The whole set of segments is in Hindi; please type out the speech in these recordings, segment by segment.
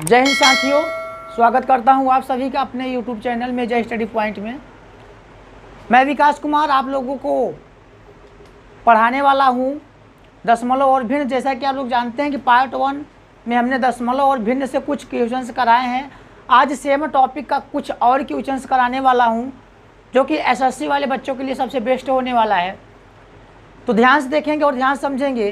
जय हिंद साथियों, स्वागत करता हूं आप सभी का अपने YouTube चैनल में जय स्टडी पॉइंट में। मैं विकास कुमार आप लोगों को पढ़ाने वाला हूं दशमलव और भिन्न। जैसा कि आप लोग जानते हैं कि पार्ट 1 में हमने दशमलव और भिन्न से कुछ क्वेश्चंस कराए हैं। आज सेम टॉपिक का कुछ और क्वेश्चंस कराने वाला हूं जो कि SSC वाले बच्चों के लिए सबसे बेस्ट होने वाला है। तो ध्यान से देखेंगे और ध्यान से समझेंगे,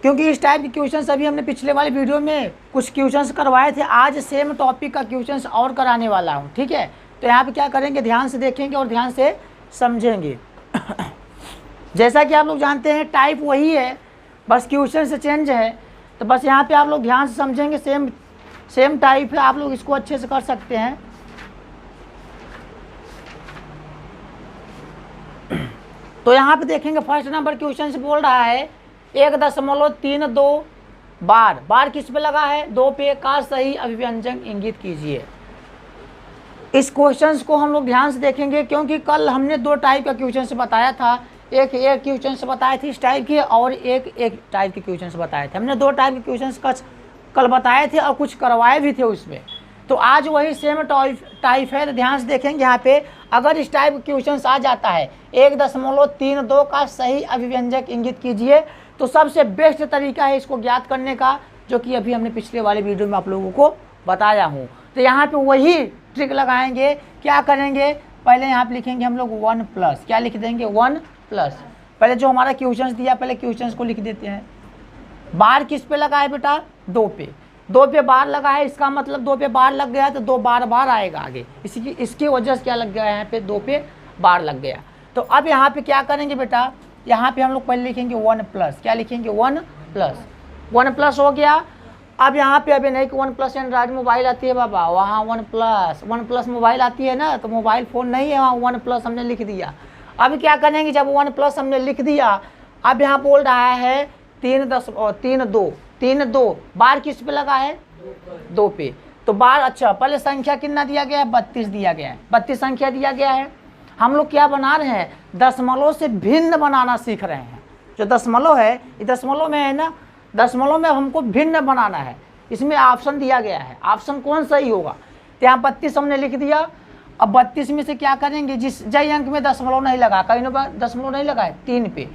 क्योंकि इस टाइप के क्वेश्चंस अभी हमने पिछले वाले वीडियो में कुछ क्वेश्चंस करवाए थे। आज सेम टॉपिक का क्वेश्चंस और कराने वाला हूं, ठीक है। तो यहाँ पे क्या करेंगे, ध्यान से देखेंगे और ध्यान से समझेंगे। जैसा कि आप लोग जानते हैं टाइप वही है, बस क्वेश्चन से चेंज है। तो बस यहाँ पे आप लोग ध्यान से समझेंगे, सेम टाइप है, आप लोग इसको अच्छे से कर सकते हैं। तो यहाँ पे देखेंगे फर्स्ट नंबर क्वेश्चन से बोल रहा है 1.32 बार किस पे लगा है, 2 पे का सही अभिव्यंजक इंगित कीजिए। इस क्वेश्चंस को हम लोग ध्यान से देखेंगे, क्योंकि कल हमने 2 टाइप का क्वेश्चन से बताया था। एक क्वेश्चन से बताए थे इस टाइप के, और एक टाइप के क्वेश्चन से बताए थे। हमने 2 टाइप के क्वेश्चन कल बताए थे और कुछ करवाए भी थे उसमें। तो आज वही सेम टाइप है। तो ध्यान से देखेंगे यहाँ पे, अगर इस टाइप क्वेश्चन आ जाता है 1.32 का सही अभिव्यंजक इंगित कीजिए, तो सबसे बेस्ट तरीका है इसको ज्ञात करने का, जो कि अभी हमने पिछले वाले वीडियो में आप लोगों को बताया हूँ। तो यहाँ पे वही ट्रिक लगाएंगे। क्या करेंगे, पहले यहाँ पे लिखेंगे हम लोग 1+, क्या लिख देंगे 1+। पहले जो हमारा क्वेश्चन दिया, पहले क्वेश्चन को लिख देते हैं। बार किस पे लगा है बेटा, 2 पे। 2 पे बार लगा है, इसका मतलब 2 पे बार लग गया तो 2 बार आएगा आगे। इसकी वजह से क्या लग गया है, यहाँ पे 2 पे बार लग गया। तो अब यहाँ पे क्या करेंगे बेटा, यहाँ पे हम लोग पहले लिखेंगे 1+, क्या लिखेंगे 1+। हो गया। अब यहाँ पे अभी नहीं कि 1+ एंड्रॉइड मोबाइल आती है बाबा, वहाँ 1+ मोबाइल आती है ना, तो मोबाइल फ़ोन नहीं है, वहाँ 1+ हमने लिख दिया। अब क्या करेंगे, जब 1+ हमने लिख दिया, अब यहाँ बोल रहा है 3.2 बार किस पे लगा है, 2 पे। तो बार, अच्छा पहले संख्या कितना दिया गया है, 32 दिया गया है, 32 संख्या दिया गया है। हम लोग क्या बना रहे हैं, दशमलव से भिन्न बनाना सीख रहे हैं। जो दशमलव है, ये दशमलव में है ना, दशमलव में हमको भिन्न बनाना है। इसमें ऑप्शन दिया गया है, ऑप्शन कौन सही होगा। तो यहाँ 32 हमने लिख दिया। अब 32 में से क्या करेंगे, जिस अंक में दशमलव नहीं लगा, कहीं ना दशमलव नहीं लगा है, 3 पे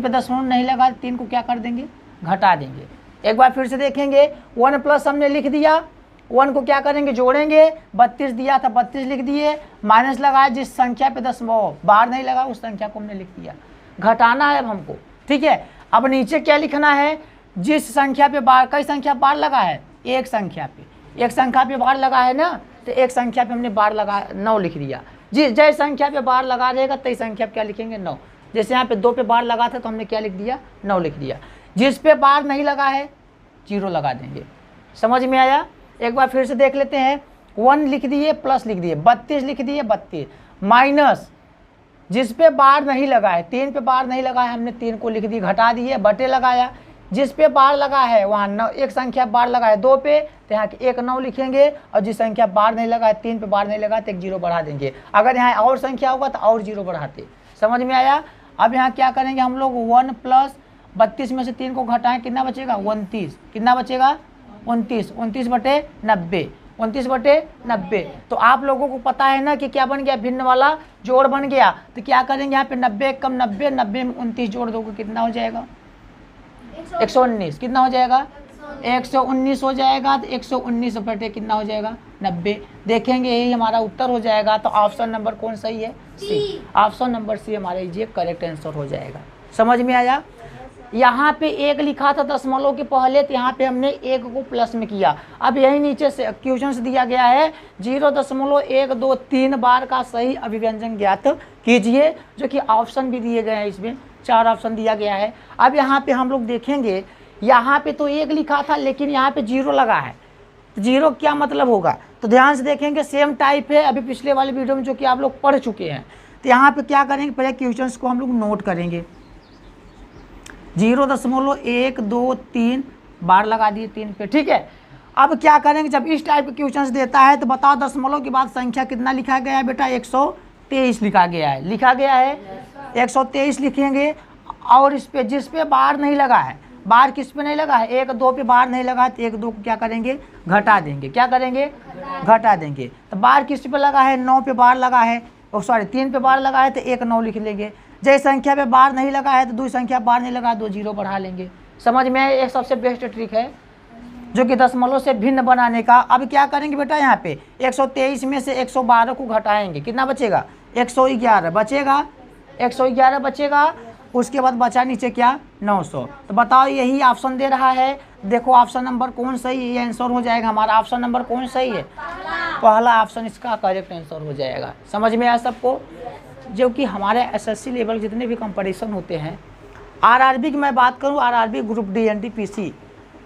दशमलव नहीं लगा, 3 को क्या कर देंगे, घटा देंगे। एक बार फिर से देखेंगे, 1+ हमने लिख दिया, 1 को क्या करेंगे, जोड़ेंगे। 32 दिया था, 32 लिख दिए, माइनस लगाया, जिस संख्या पे दशमलव बार नहीं लगा उस संख्या को हमने लिख दिया। घटाना है अब हमको, ठीक है। अब नीचे क्या लिखना है, जिस संख्या पे बार, कई संख्या बार लगा है, एक संख्या पे बार लगा है ना, तो एक संख्या पे हमने बार लगा 9 लिख दिया। जय संख्या पे बार लगा रहेगा तई संख्या पे क्या लिखेंगे, 9। जैसे यहाँ पे 2 पे बार लगा था तो हमने क्या लिख दिया, 9 लिख दिया। जिस पे बार नहीं लगा है 0 लगा देंगे। समझ में आया। एक बार फिर से देख लेते हैं, 1 लिख दिए, प्लस लिख दिए, 32 लिख दिए, 32 माइनस, जिस पे बार नहीं लगा है, 3 पे बार नहीं लगा है, हमने 3 को लिख दिए, घटा दिए, बटे लगाया। जिस पे बार लगा है वहाँ 9, एक संख्या बार लगा है 2 पे, तो यहाँ 1 9 लिखेंगे, और जिस संख्या बार नहीं लगा है, 3 पे बार नहीं लगा तो 1 0 बढ़ा देंगे। अगर यहाँ और संख्या होगा तो और 0 बढ़ाते। समझ में आया। अब यहाँ क्या करेंगे हम लोग, 1+ 32 में से 3 को घटाएं, कितना बचेगा, 29। कितना बचेगा, 29 बटे 90, 29/90। तो आप लोगों को पता है ना कि क्या बन गया, भिन्न वाला जोड़ बन गया। तो क्या करेंगे, यहाँ पे 90 कम 90, 90 में 29 जोड़ दोगे, कितना हो जाएगा, 119। कितना हो जाएगा, 119 हो जाएगा। तो 119 बटे कितना हो जाएगा, 90। देखेंगे यही हमारा उत्तर हो जाएगा। तो ऑप्शन नंबर कौन सही है, सी। ऑप्शन नंबर सी हमारा ये करेक्ट आंसर हो जाएगा। समझ में आया। यहाँ पे 1 लिखा था दशमलव के पहले, तो यहाँ पे हमने 1 को प्लस में किया। अब यही नीचे से क्वेश्चन से दिया गया है 0.123 बार का सही अभिव्यंजक ज्ञात कीजिए, जो कि ऑप्शन भी दिए गए हैं। इसमें 4 ऑप्शन दिया गया है। अब यहाँ पे हम लोग देखेंगे, यहाँ पे तो 1 लिखा था लेकिन यहाँ पे 0 लगा है। 0 क्या मतलब होगा, तो ध्यान से देखेंगे, सेम टाइप है अभी पिछले वाले वीडियो में जो कि आप लोग पढ़ चुके हैं। तो यहाँ पे क्या करेंगे, पहले क्वेश्चन को हम लोग नोट करेंगे। 0.123 बार लगा दिए 3 पे, ठीक है। अब क्या करेंगे, जब इस टाइप के क्वेश्चंस देता है तो बताओ दशमलव के बाद संख्या कितना लिखा गया है बेटा, 123 लिखा गया है, 123 लिखेंगे। और इस पे जिस पे बार नहीं लगा है, बार किस पे नहीं लगा है, 1 2 पे बार नहीं लगा है, तो 1 2 को क्या करेंगे, घटा देंगे। क्या करेंगे, घटा देंगे। तो बार किस पे लगा है, 9 पे बार लगा है, 3 पे बार लगा है, तो 1 9 लिख लेंगे। जैसे संख्या पे बार नहीं लगा है तो दूसरी संख्या बार नहीं लगा, 2 0 बढ़ा लेंगे। समझ में आए, एक सबसे बेस्ट ट्रिक है जो कि दशमलव से भिन्न बनाने का। अब क्या करेंगे बेटा, यहाँ पे 123 में से 112 को घटाएंगे, कितना बचेगा, 111 बचेगा, 111 बचेगा। उसके बाद बचा नीचे क्या, 900। तो बताओ यही ऑप्शन दे रहा है, देखो ऑप्शन नंबर कौन सही है, ये आंसर हो जाएगा हमारा। ऑप्शन नंबर कौन सही है, पहला ऑप्शन इसका करेक्ट आंसर हो जाएगा। समझ में आया सबको। जो कि हमारे एसएससी लेवल जितने भी कंपटीशन होते हैं, आरआरबी की मैं बात करूं, आरआरबी ग्रुप डी एनटीपीसी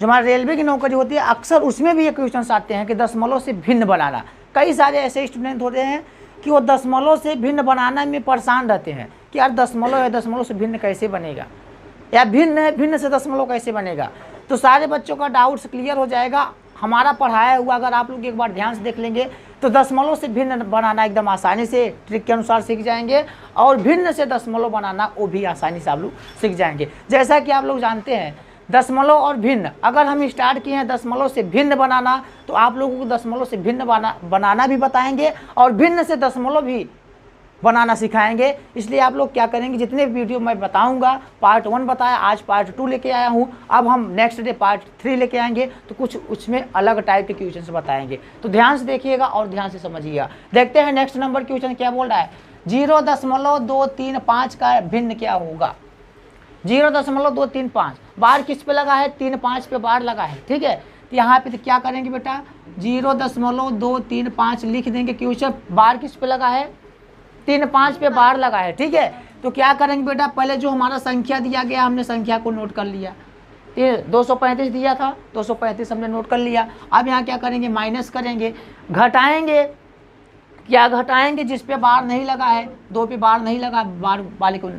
जो हमारे रेलवे की नौकरी होती है, अक्सर उसमें भी ये क्वेश्चन आते हैं कि दशमलव से भिन्न बनाना। कई सारे ऐसे स्टूडेंट होते हैं कि वो दशमलव से भिन्न बनाना में परेशान रहते हैं कि यार दशमलव है, दशमलव से भिन्न कैसे बनेगा, या भिन्न है, भिन्न से दशमलव कैसे बनेगा। तो सारे बच्चों का डाउट्स क्लियर हो जाएगा। हमारा पढ़ाया हुआ अगर आप लोग एक बार ध्यान से देख लेंगे तो दशमलव से भिन्न बनाना एकदम आसानी से ट्रिक के अनुसार सीख जाएंगे, और भिन्न से दशमलव बनाना वो भी आसानी से आप लोग सीख जाएंगे। जैसा कि आप लोग जानते हैं दशमलव और भिन्न, अगर हम स्टार्ट किए हैं दशमलव से भिन्न बनाना, तो आप लोगों को दशमलव से भिन्न बनाना भी बताएंगे और भिन्न से दशमलव भी बनाना सिखाएंगे। इसलिए आप लोग क्या करेंगे, जितने वीडियो मैं बताऊंगा, पार्ट 1 बताया, आज पार्ट 2 लेके आया हूं, अब हम नेक्स्ट डे पार्ट 3 लेके आएंगे, तो कुछ उसमें अलग टाइप के क्वेश्चन बताएंगे। तो ध्यान से देखिएगा और ध्यान से समझिएगा। देखते हैं नेक्स्ट नंबर क्वेश्चन क्या बोल रहा है। 0.235 का भिन्न क्या होगा। 0.235 बार किस पे लगा है, 3 5 पे बार लगा है, ठीक है। तो यहाँ पे तो क्या करेंगे बेटा, 0.235 लिख देंगे। क्वेश्चन बार किस पे लगा है, 3 5 पे बार लगा है, ठीक है। तो क्या करेंगे बेटा, पहले जो हमारा संख्या दिया गया हमने संख्या को नोट कर लिया। 235 दिया था, 235 हमने नोट कर लिया। अब यहाँ क्या करेंगे, माइनस करेंगे, घटाएंगे। क्या घटाएंगे, जिस पे बार नहीं लगा है, 2 पे बार नहीं लगा, बार वाले को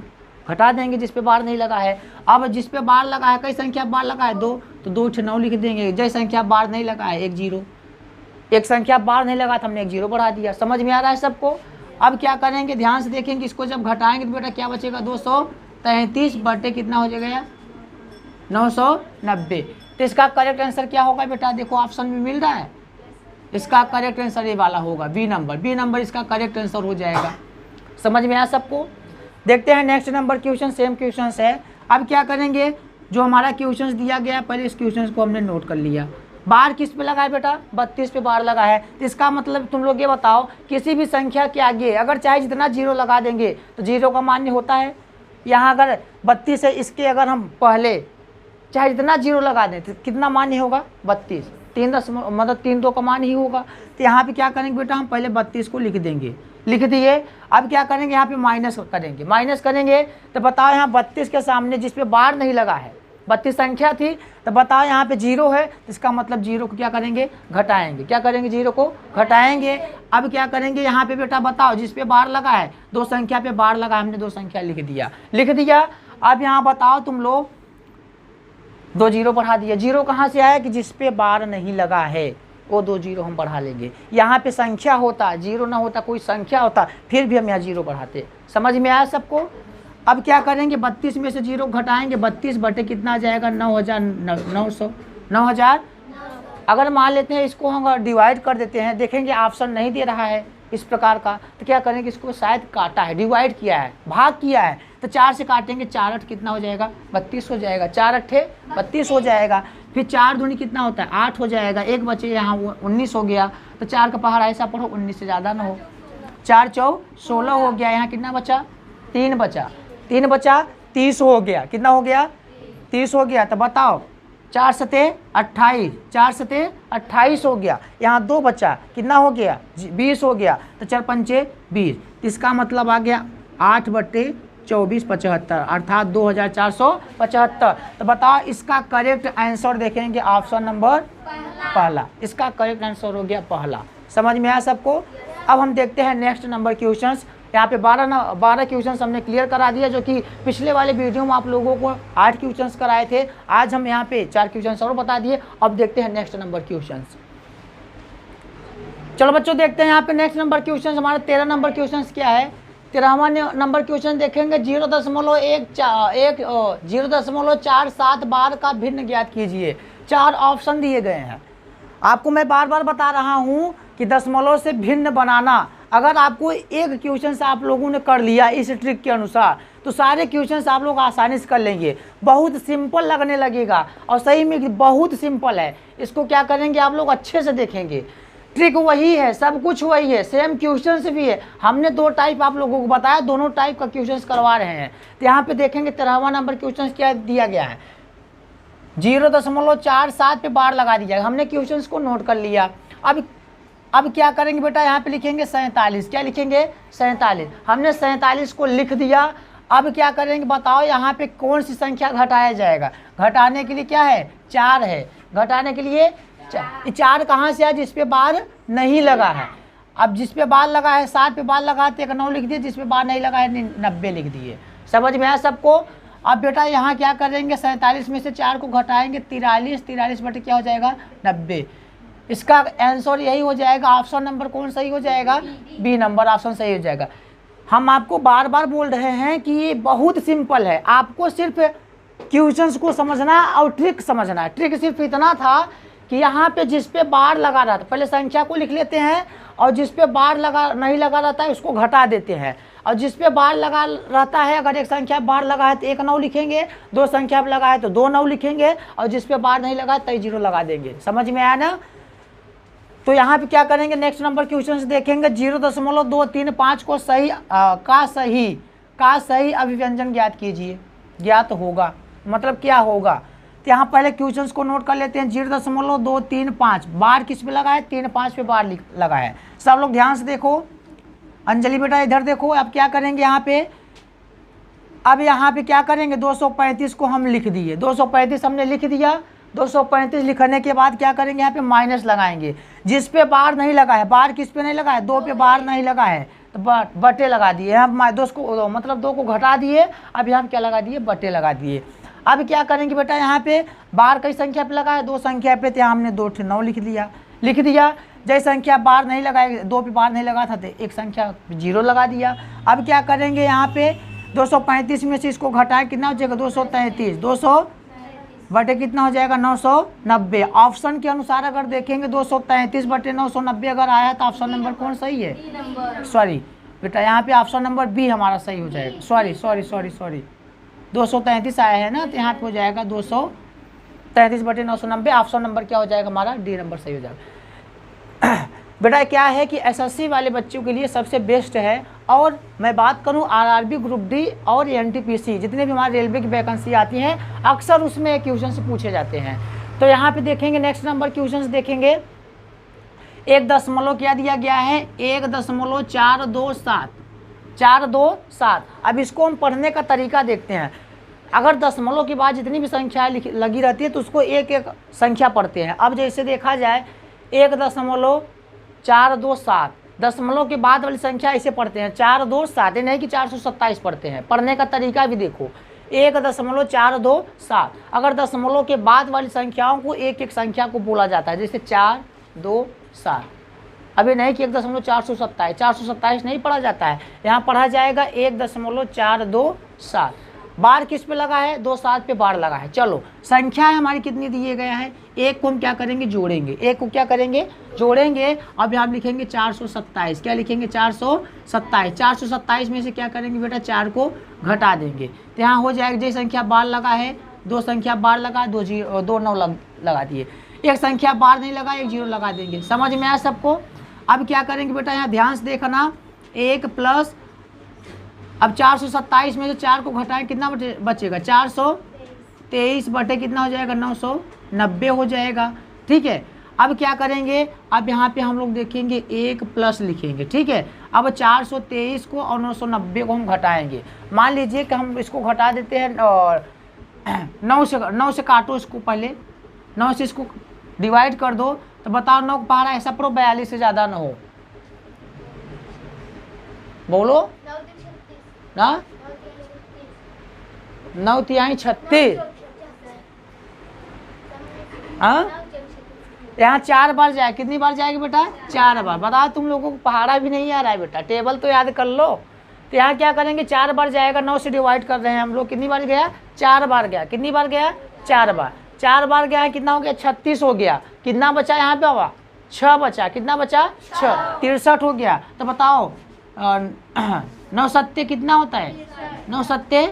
घटा देंगे जिस पे बार नहीं लगा है। अब जिस पे बार लगा है, कई संख्या बार लगा है 2, तो 2 × 9 लिख देंगे। जैसे संख्या बार नहीं लगा है 1 0, एक संख्या बार नहीं लगा था हमने 1 0 बढ़ा दिया। समझ में आ रहा है सबको। अब क्या करेंगे, ध्यान से देखेंगे, इसको जब घटाएंगे तो बेटा क्या बचेगा, 233 बटे कितना हो जाएगा, 990। तो इसका करेक्ट आंसर क्या होगा बेटा, देखो ऑप्शन में मिल रहा है, इसका करेक्ट आंसर ये वाला होगा, बी नंबर इसका करेक्ट आंसर हो जाएगा। समझ में आया सबको। देखते हैं next number question, same question है। अब क्या करेंगे, जो हमारा क्वेश्चन दिया गया पहले इस क्वेश्चन को हमने नोट कर लिया। बार किस पे लगा है बेटा, 32 पे बार लगा है। तो इसका मतलब तुम लोग ये बताओ, किसी भी संख्या के आगे अगर चाहे जितना 0 लगा देंगे तो 0 का मान्य होता है। यहाँ अगर 32 है, इसके अगर हम पहले चाहे जितना 0 लगा दें तो कितना मान्य होगा, 32, 3 2 का मान ही होगा। तो यहाँ पे क्या करेंगे बेटा, हम पहले 32 को लिख देंगे, लिख दिए। अब क्या करेंगे, यहाँ पे माइनस करेंगे। तो बताओ यहाँ 32 के सामने जिस पे बार नहीं लगा है, 32 संख्या थी, तो बताओ यहाँ पे 0 है, इसका मतलब 0 को क्या करेंगे, घटाएंगे। क्या करेंगे, 0 को घटाएंगे। अब क्या करेंगे, यहाँ पे बेटा बताओ जिस पे बार लगा है, 2 संख्या पे बार लगा, हमने 2 संख्या लिख दिया। अब यहाँ बताओ तुम लोग, 2 0 बढ़ा दिया। 0 कहाँ से आया कि जिस पे बार नहीं लगा है, वो 2 0 हम बढ़ा लेंगे। यहाँ पे संख्या होता, 0 ना होता, कोई संख्या होता, फिर भी हम यहाँ 0 बढ़ाते। समझ में आया सबको। अब क्या करेंगे, 32 में से 0 घटाएंगे, 32 बटे कितना आ जाएगा, 9000। अगर मान लेते हैं इसको हम डिवाइड कर देते हैं, देखेंगे ऑप्शन नहीं दे रहा है इस प्रकार का, तो क्या करेंगे, इसको शायद काटा है, डिवाइड किया है, भाग किया है। तो 4 से काटेंगे, 4 8 कितना हो जाएगा, 32 हो जाएगा। 4 8 32 हो जाएगा। फिर 4 दूनी कितना होता है, 8 हो जाएगा। एक बचे यहाँ 19 हो गया। तो 4 का पहाड़ ऐसा पढ़ो 19 से ज़्यादा ना हो। 4 4 16 हो गया। यहाँ कितना बचा, 3 बचा, 30 हो गया। कितना हो गया, 30 हो गया। तो बताओ 4 7 28, 4 7 28 हो गया। यहाँ 2 बचा, कितना हो गया, 20 हो गया। तो 4 5 20, इसका मतलब आ गया 8 बटे 24 75, अर्थात 2475। तो बताओ इसका करेक्ट आंसर देखेंगे ऑप्शन नंबर पहला, इसका करेक्ट आंसर हो गया पहला। समझ में आया सबको। अब हम देखते हैं नेक्स्ट नंबर क्वेश्चंस। यहाँ पे 12 क्वेश्चंस हमने क्लियर करा दिया, जो कि पिछले वाले वीडियो में आप लोगों को 8 क्वेश्चंस कराए थे। आज हम यहाँ पे 4 क्वेश्चंस और बता दिए। अब देखते हैं नेक्स्ट नंबर क्वेश्चंस। चलो बच्चों देखते हैं यहाँ पे नेक्स्ट नंबर क्वेश्चन। हमारा 13 नंबर क्वेश्चन क्या है, 13वां नंबर क्वेश्चन देखेंगे 0.47 बार का भिन्न ज्ञात कीजिए। 4 ऑप्शन दिए गए हैं। आपको मैं बार बार बता रहा हूं कि दशमलव से भिन्न बनाना, अगर आपको एक क्वेश्चन से आप लोगों ने कर लिया इस ट्रिक के अनुसार, तो सारे क्वेश्चन आप लोग आसानी से कर लेंगे। बहुत सिंपल लगने लगेगा और सही में बहुत सिंपल है। इसको क्या करेंगे आप लोग अच्छे से देखेंगे। ट्रिक वही है, सब कुछ वही है, सेम क्वेश्चन भी है। हमने 2 टाइप आप लोगों को बताया, दोनों टाइप का क्वेश्चन करवा रहे हैं। तो यहाँ पे देखेंगे 13वां नंबर क्वेश्चन क्या दिया गया है, 0.47 पे बार लगा दिया। हमने क्वेश्चन को नोट कर लिया। अब क्या करेंगे बेटा, यहाँ पे लिखेंगे 47। क्या लिखेंगे? 47। हमने 47 को लिख दिया। अब क्या करेंगे बताओ, यहाँ पे कौन सी संख्या घटाया जाएगा? घटाने के लिए क्या है? 4 है। घटाने के लिए 4 कहाँ से है? जिस पे बार नहीं लगा है। अब जिस पे बार लगा है 7 पे बार लगाते 1 9 लिख दिए, जिस पे बार नहीं लगा है 90 लिख दिए। समझ में आया सबको? अब बेटा यहाँ क्या करेंगे, 47 में से 4 को घटाएंगे 43 बटे क्या हो जाएगा? 90। इसका आंसर यही हो जाएगा। ऑप्शन नंबर कौन सही हो जाएगा? बी नंबर ऑप्शन सही हो जाएगा। हम आपको बार बार बोल रहे हैं कि ये बहुत सिंपल है, आपको सिर्फ क्वेश्चंस को समझना और ट्रिक समझना है। ट्रिक सिर्फ इतना था कि यहाँ पे जिस पे बार लगा रहा था, पहले संख्या को लिख लेते हैं, और जिस पे बार लगा नहीं लगा रहता है उसको घटा देते हैं, और जिस पे बार लगा रहता है, अगर एक संख्या बार लगा है तो 1 9 लिखेंगे, 2 संख्या पे लगा है तो 2 9 लिखेंगे, और जिस पे बार नहीं लगा है तो 0 लगा देंगे। समझ में आया ना? तो यहाँ पे क्या करेंगे, नेक्स्ट नंबर क्वेश्चन देखेंगे 0.235 को सही अभिव्यंजन ज्ञात कीजिए। ज्ञात होगा मतलब क्या होगा? तो यहाँ पहले क्वेश्चन को नोट कर लेते हैं। 0.235 बार किस पे लगा है? 3 5 पे बार लगा है। सब लोग ध्यान से देखो। अंजलि बेटा इधर देखो। अब क्या करेंगे यहाँ पे, अब यहाँ पे क्या करेंगे, 235 को हम लिख दिए। 235 हमने लिख दिया। 235 लिखने के बाद क्या करेंगे, यहाँ पे माइनस लगाएंगे। जिस पे बार नहीं लगा है, बार किस पे नहीं लगा है? 2 पे बार नहीं लगा है तो बटे लगा दिए। यहाँ 2 को घटा दिए। अब यहाँ क्या लगा दिए? बटे लगा दिए। अब क्या करेंगे बेटा, यहाँ पे बार कई संख्या पे लगा है? 2 संख्या पे, तो यहाँ हमने 2 9 लिख दिया। जैसे संख्या बार नहीं लगाए, 2 पे बार नहीं लगा था तो एक संख्या 0 लगा दिया। अब क्या करेंगे, यहाँ पे 235 में से इसको घटाए, कितना हो जाएगा? 233। 200 बटे कितना हो जाएगा? 990। ऑप्शन के अनुसार अगर देखेंगे 233 बटे 990 अगर आया तो ऑप्शन नंबर कौन सही है? सॉरी बेटा, यहाँ पे ऑप्शन नंबर बी हमारा सही हो जाएगा। सॉरी 233 आया है ना, तो यहाँ पे हो जाएगा 233 बटे 990। ऑप्शन नंबर क्या हो जाएगा हमारा? डी नंबर सही हो जाएगा। बेटा क्या है कि एसएससी वाले बच्चों के लिए सबसे बेस्ट है। और मैं बात करूं आरआरबी ग्रुप डी और एनटीपीसी, जितने भी हमारे रेलवे की वैकेंसी आती हैं अक्सर उसमें क्वेश्चन से पूछे जाते हैं। तो यहाँ पे देखेंगे नेक्स्ट नंबर क्वेश्चन देखेंगे। 1 क्या दिया गया है? 1.427 427। अब इसको हम पढ़ने का तरीका देखते हैं। अगर दशमलव के बाद जितनी भी संख्या लगी रहती है तो उसको एक एक संख्या पढ़ते हैं। अब जैसे देखा जाए 1.427, दशमलव के बाद वाली संख्या इसे पढ़ते हैं 427, ये नहीं कि 427 पढ़ते हैं। पढ़ने का तरीका भी देखो, 1.427। अगर दशमलव के बाद वाली संख्याओं को एक एक संख्या को बोला जाता है, जैसे 4 2 7। अभी नहीं कि 1.427, 427 नहीं पढ़ा जाता है, यहाँ पढ़ा जाएगा 1.427। बार किस पे लगा है? 2 7 पे बार लगा है। चलो संख्या हमारी कितनी दिए गया है? एक को हम क्या करेंगे? जोड़ेंगे। एक को क्या करेंगे? जोड़ेंगे। अब यहाँ लिखेंगे 427। क्या लिखेंगे? 427। 427 में से क्या करेंगे बेटा? 4 को घटा देंगे तो यहाँ हो जाएगा, जैसे संख्या बार लगा है 2 संख्या बार लगा, 2 9 लगा दिए। एक संख्या बार नहीं लगा, 1 0 लगा देंगे। समझ में आया सबको? अब क्या करेंगे बेटा, यहाँ ध्यान से देखना। 1 प्लस, अब 427 में से 4 को घटाएं, कितना बचेगा? 423 बटे कितना हो जाएगा? 990 हो जाएगा। ठीक है। अब क्या करेंगे, अब यहाँ पे हम लोग देखेंगे 1 प्लस लिखेंगे। ठीक है। अब 423 को और 990 को हम घटाएंगे। मान लीजिए कि हम इसको घटा देते हैं और 9 से काटो इसको, पहले 9 से इसको डिवाइड कर दो तो बताओ 9 का पहाड़ा ऐसा पढ़ो 42 से ज़्यादा ना हो। बोलो ना, 9 तिहाई 36। हाँ, यहाँ 4 बार जाए, कितनी बार जाएगी बेटा? 4 बार। बताओ तुम लोगों को पहाड़ा भी नहीं आ रहा है बेटा, टेबल तो याद कर लो। तो यहाँ क्या करेंगे 4 बार जाएगा, 9 से डिवाइड कर रहे हैं हम लोग, कितनी बार गया 4 बार गया, कितनी बार गया 4 बार, 4 बार गया है, कितना हो गया 36 हो गया, कितना बचा यहाँ पे हवा 6 बचा, कितना बचा 6, 63 हो गया। तो बताओ 9 सत्ते कितना होता है, 9 सत्ते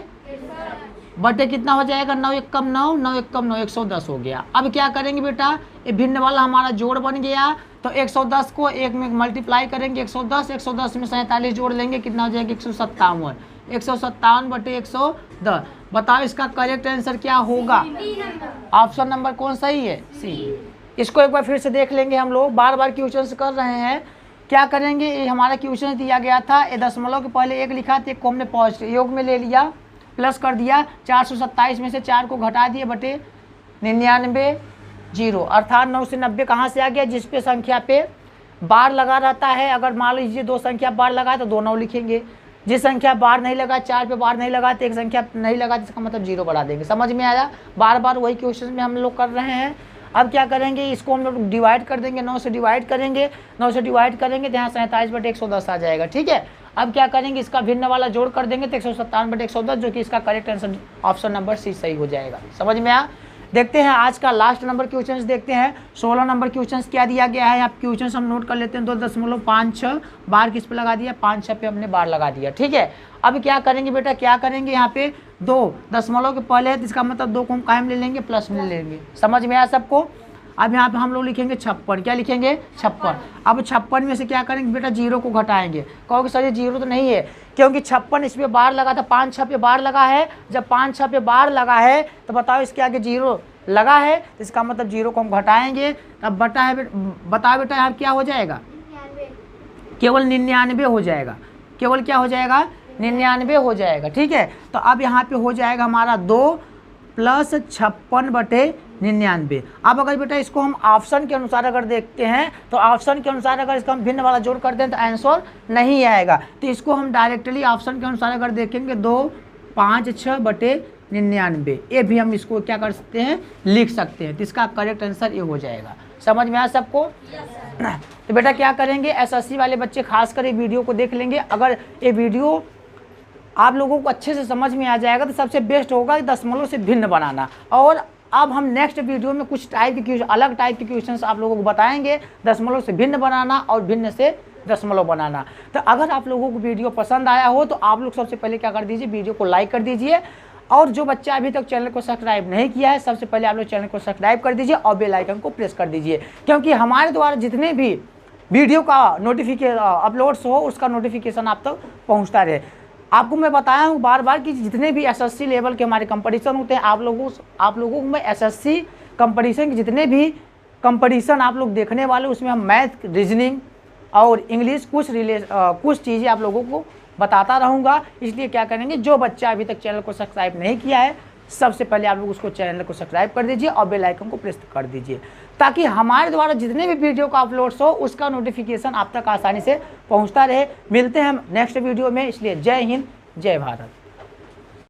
बटे कितना हो जाएगा 9 एक कम 9, 9 एक कम 9, 110 हो गया। अब क्या करेंगे बेटा, ये भिन्न वाला हमारा जोड़ बन गया, तो 110 को 1 में मल्टीप्लाई करेंगे, 110, 110 में 47 जोड़ लेंगे, कितना हो जाएगा 157, 157 बटे 110। बताओ इसका करेक्ट आंसर क्या होगा, ऑप्शन नंबर कौन सही है, सी। इसको एक बार फिर से देख लेंगे हम लोग, बार बार क्वेश्चन कर रहे हैं। क्या करेंगे, ये हमारा क्वेश्चन दिया गया था, ये दशमलव के पहले 1 लिखा था, एक को हमने पॉजिटिव योग में ले लिया, प्लस कर दिया, 427 में से 4 को घटा दिए बटे 99 0, अर्थात 9 से 90 कहाँ से आ गया, जिस पे संख्या पे बार लगा रहता है। अगर मान लीजिए 2 संख्या बार लगा है तो 2 9 लिखेंगे, जिस संख्या बार नहीं लगा, 4 पे बार नहीं लगा तो एक संख्या नहीं लगा, जिसका मतलब 0 बढ़ा देंगे। समझ में आया, बार बार वही क्वेश्चन में हम लोग कर रहे हैं। अब क्या करेंगे, इसको हम लोग डिवाइड कर देंगे, 9 से डिवाइड करेंगे, 9 से डिवाइड करेंगे तो यहाँ 47 बटे 110 आ जाएगा, ठीक है। अब क्या करेंगे, इसका भिन्न वाला जोड़ कर देंगे तो 157 बटे 110, जो कि इसका correct answer option number C सही हो जाएगा। समझ में आया। देखते हैं आज का लास्ट नंबर क्वेश्चंस देखते हैं। 16 नंबर क्वेश्चंस क्या दिया गया है, आप क्वेश्चंस हम नोट कर लेते हैं। 2.56 बार किस पे लगा दिया, 5 6 पे हमने बार लगा दिया, ठीक है। अब क्या करेंगे बेटा, क्या करेंगे, यहाँ पे 2 दशमलव के पहले है तो इसका मतलब 2 को हम कायम ले लेंगे, प्लस में ले लेंगे। समझ में आया सबको। अब यहाँ पे हम लोग लिखेंगे 56, क्या लिखेंगे 56। अब 56 में से क्या करेंगे बेटा, 0 को घटाएंगे। कहोगे सर ये 0 तो नहीं है, क्योंकि 56 इस पे बार लगा था, 5 6 पे बार लगा है। जब 5 6 पे बार लगा है तो बताओ इसके आगे 0 लगा है, तो इसका मतलब 0 को हम घटाएंगे। अब बटा है, बताओ बेटा यहाँ क्या हो जाएगा, केवल 99 हो जाएगा, केवल क्या हो जाएगा 99 हो जाएगा, ठीक है। तो अब यहाँ पे हो जाएगा हमारा 2 प्लस 56 बटे 99। अब अगर बेटा इसको हम ऑप्शन के अनुसार अगर देखते हैं तो ऑप्शन के अनुसार अगर इसको हम भिन्न वाला जोड़ कर दें तो आंसर नहीं आएगा। तो इसको हम डायरेक्टली ऑप्शन के अनुसार अगर देखेंगे 2 5 6 बटे 99, ये भी हम इसको क्या कर सकते हैं, लिख सकते हैं। तो इसका करेक्ट आंसर ये हो जाएगा। समझ में आया सबको। तो बेटा क्या करेंगे, एसएससी वाले बच्चे खासकर ये वीडियो को देख लेंगे। अगर ये वीडियो आप लोगों को अच्छे से समझ में आ जाएगा तो सबसे बेस्ट होगा दशमलव से भिन्न बनाना। और अब हम नेक्स्ट वीडियो में कुछ टाइप के अलग टाइप के क्वेश्चंस आप लोगों को बताएंगे, दशमलव से भिन्न बनाना और भिन्न से दशमलव बनाना। तो अगर आप लोगों को वीडियो पसंद आया हो तो आप लोग सबसे पहले क्या कर दीजिए, वीडियो को लाइक कर दीजिए। और जो बच्चा अभी तक चैनल को सब्सक्राइब नहीं किया है, सबसे पहले आप लोग चैनल को सब्सक्राइब कर दीजिए और बेल आइकन को प्रेस कर दीजिए, क्योंकि हमारे द्वारा जितने भी वीडियो का नोटिफिकेशन अपलोड्स हो उसका नोटिफिकेशन आप तक पहुँचता रहे। आपको मैं बताया हूँ बार बार कि जितने भी एसएससी लेवल के हमारे कंपटीशन होते हैं, आप लोगों को मैं एसएससी कंपटीशन के जितने भी कंपटीशन आप लोग देखने वाले, उसमें हम मैथ, रीजनिंग और इंग्लिश कुछ चीज़ें आप लोगों को बताता रहूँगा। इसलिए क्या करेंगे, जो बच्चा अभी तक चैनल को सब्सक्राइब नहीं किया है, सबसे पहले आप लोग उसको चैनल को सब्सक्राइब कर दीजिए और बेल आइकन को प्रेस कर दीजिए, ताकि हमारे द्वारा जितने भी वीडियो का अपलोड्स हो उसका नोटिफिकेशन आप तक आसानी से पहुंचता रहे। मिलते हैं हम नेक्स्ट वीडियो में, इसलिए जय हिंद, जय भारत।